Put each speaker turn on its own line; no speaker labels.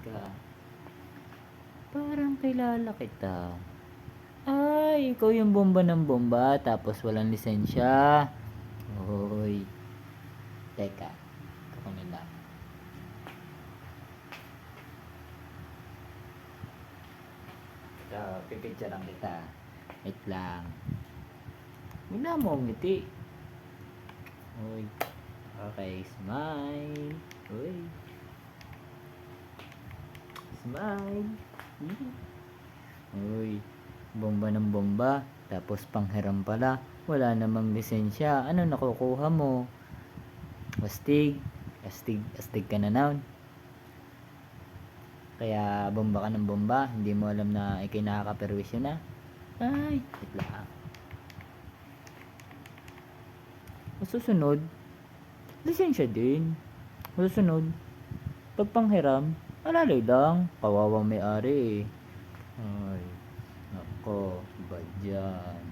Teka, parang kilala kita. Ay, ikaw yung bomba ng bomba tapos walang lisensya. Hoy. Teka, ako na lang. So, pipicture lang kita. Wait lang. Wala mo ang ngiti. Hoy. Okay, smile. Hoy. Smile. Hoy. Bomba ng bomba. Tapos panghiram pala. Wala namang lisensya. Ano nakukuha mo? Astig. Astig ka na noon. Kaya bomba ka ng bomba. Hindi mo alam na ikay nakakaperwisyo na. Ay, wait lang. Masusunod, lisensya din. Masusunod, pag panghiram, alalay lang. Kawawang may-ari eh. Ay, nako, ba dyan?